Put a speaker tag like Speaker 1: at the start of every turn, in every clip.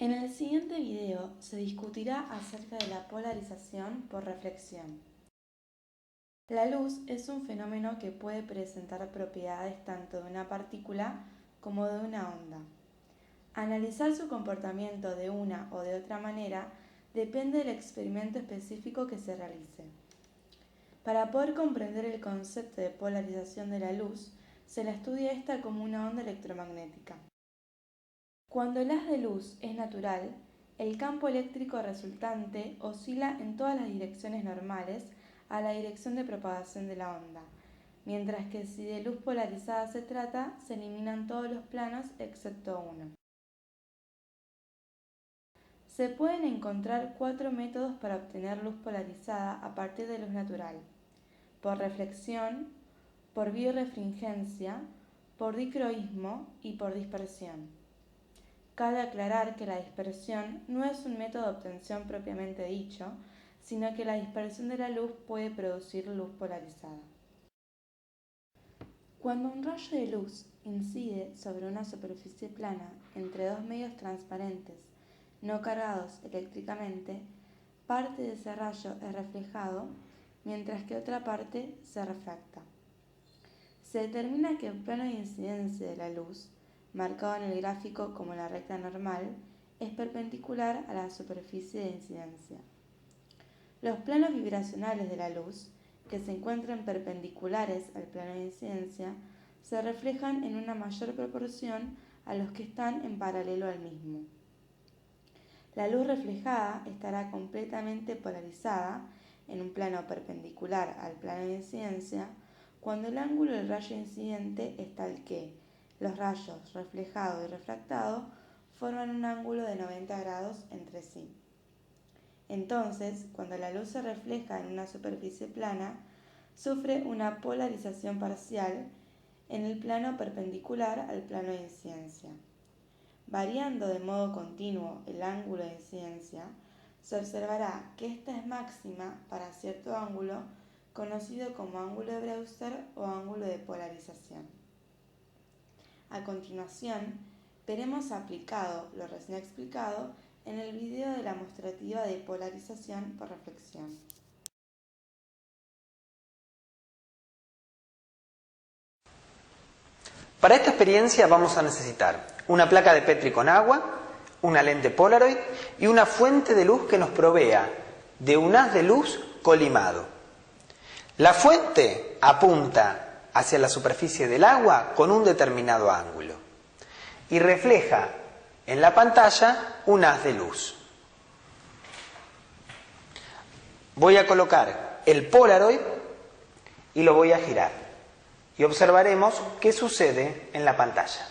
Speaker 1: En el siguiente video se discutirá acerca de la polarización por reflexión. La luz es un fenómeno que puede presentar propiedades tanto de una partícula como de una onda. Analizar su comportamiento de una o de otra manera depende del experimento específico que se realice. Para poder comprender el concepto de polarización de la luz, se la estudia esta como una onda electromagnética. Cuando el haz de luz es natural, el campo eléctrico resultante oscila en todas las direcciones normales a la dirección de propagación de la onda, mientras que si de luz polarizada se trata, se eliminan todos los planos excepto uno. Se pueden encontrar 4 métodos para obtener luz polarizada a partir de luz natural: por reflexión, por birrefringencia, por dicroísmo y por dispersión. Cabe aclarar que la dispersión no es un método de obtención propiamente dicho, sino que la dispersión de la luz puede producir luz polarizada. Cuando un rayo de luz incide sobre una superficie plana entre dos medios transparentes no cargados eléctricamente, parte de ese rayo es reflejado, mientras que otra parte se refracta. Se determina que el plano de incidencia de la luz, marcado en el gráfico como la recta normal, es perpendicular a la superficie de incidencia. Los planos vibracionales de la luz, que se encuentran perpendiculares al plano de incidencia, se reflejan en una mayor proporción a los que están en paralelo al mismo. La luz reflejada estará completamente polarizada en un plano perpendicular al plano de incidencia cuando el ángulo del rayo incidente es tal que los rayos reflejado y refractado forman un ángulo de 90 grados entre sí. Entonces, cuando la luz se refleja en una superficie plana, sufre una polarización parcial en el plano perpendicular al plano de incidencia. Variando de modo continuo el ángulo de incidencia, se observará que esta es máxima para cierto ángulo conocido como ángulo de Brewster o ángulo de polarización. A continuación, veremos aplicado lo recién explicado en el video de la mostrativa de polarización por reflexión.
Speaker 2: Para esta experiencia vamos a necesitar una placa de Petri con agua, una lente Polaroid y una fuente de luz que nos provea de un haz de luz colimado. La fuente apunta hacia la superficie del agua con un determinado ángulo y refleja en la pantalla un haz de luz. Voy a colocar el Polaroid y lo voy a girar y observaremos qué sucede en la pantalla.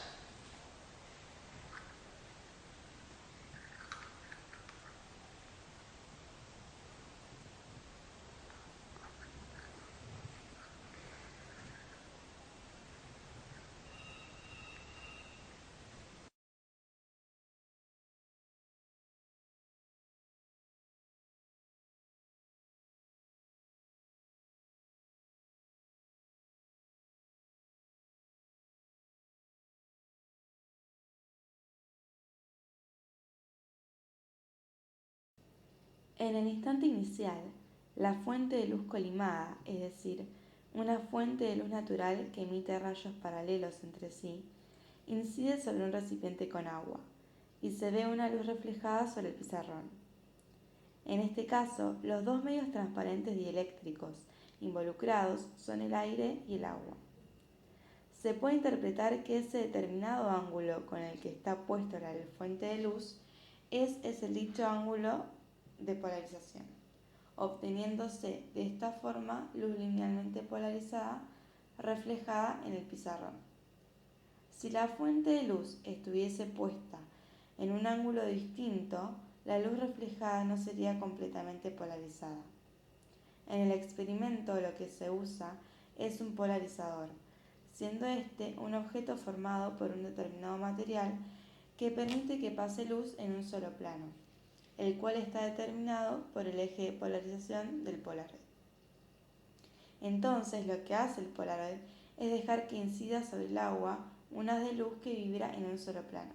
Speaker 1: En el instante inicial, la fuente de luz colimada, es decir, una fuente de luz natural que emite rayos paralelos entre sí, incide sobre un recipiente con agua y se ve una luz reflejada sobre el pizarrón. En este caso, los dos medios transparentes dieléctricos involucrados son el aire y el agua. Se puede interpretar que ese determinado ángulo con el que está puesto la fuente de luz es el dicho ángulo de polarización, obteniéndose de esta forma luz linealmente polarizada reflejada en el pizarrón. Si la fuente de luz estuviese puesta en un ángulo distinto, la luz reflejada no sería completamente polarizada. En el experimento lo que se usa es un polarizador, siendo este un objeto formado por un determinado material que permite que pase luz en un solo plano, el cual está determinado por el eje de polarización del Polaroid. Entonces lo que hace el Polaroid es dejar que incida sobre el agua un haz de luz que vibra en un solo plano.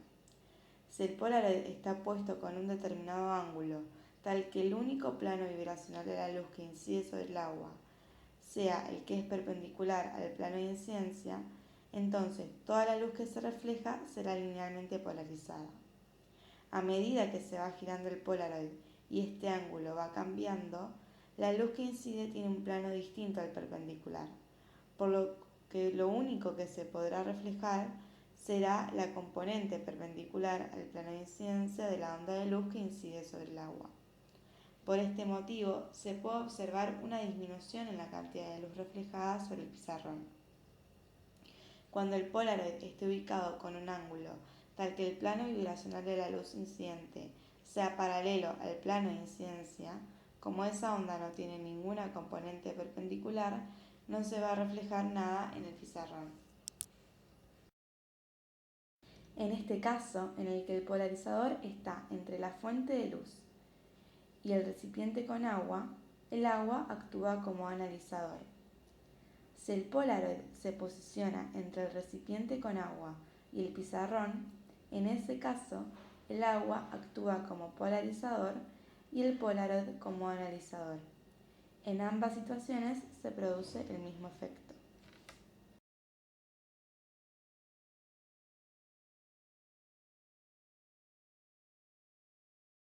Speaker 1: Si el Polaroid está puesto con un determinado ángulo, tal que el único plano vibracional de la luz que incide sobre el agua sea el que es perpendicular al plano de incidencia, entonces toda la luz que se refleja será linealmente polarizada. A medida que se va girando el Polaroid y este ángulo va cambiando, la luz que incide tiene un plano distinto al perpendicular, por lo que lo único que se podrá reflejar será la componente perpendicular al plano de incidencia de la onda de luz que incide sobre el agua. Por este motivo, se puede observar una disminución en la cantidad de luz reflejada sobre el pizarrón. Cuando el Polaroid esté ubicado con un ángulo tal que el plano vibracional de la luz incidente sea paralelo al plano de incidencia, como esa onda no tiene ninguna componente perpendicular, no se va a reflejar nada en el pizarrón. En este caso, en el que el polarizador está entre la fuente de luz y el recipiente con agua, el agua actúa como analizador. Si el Polaroid se posiciona entre el recipiente con agua y el pizarrón, en ese caso el agua actúa como polarizador y el Polaroid como analizador. En ambas situaciones se produce el mismo efecto.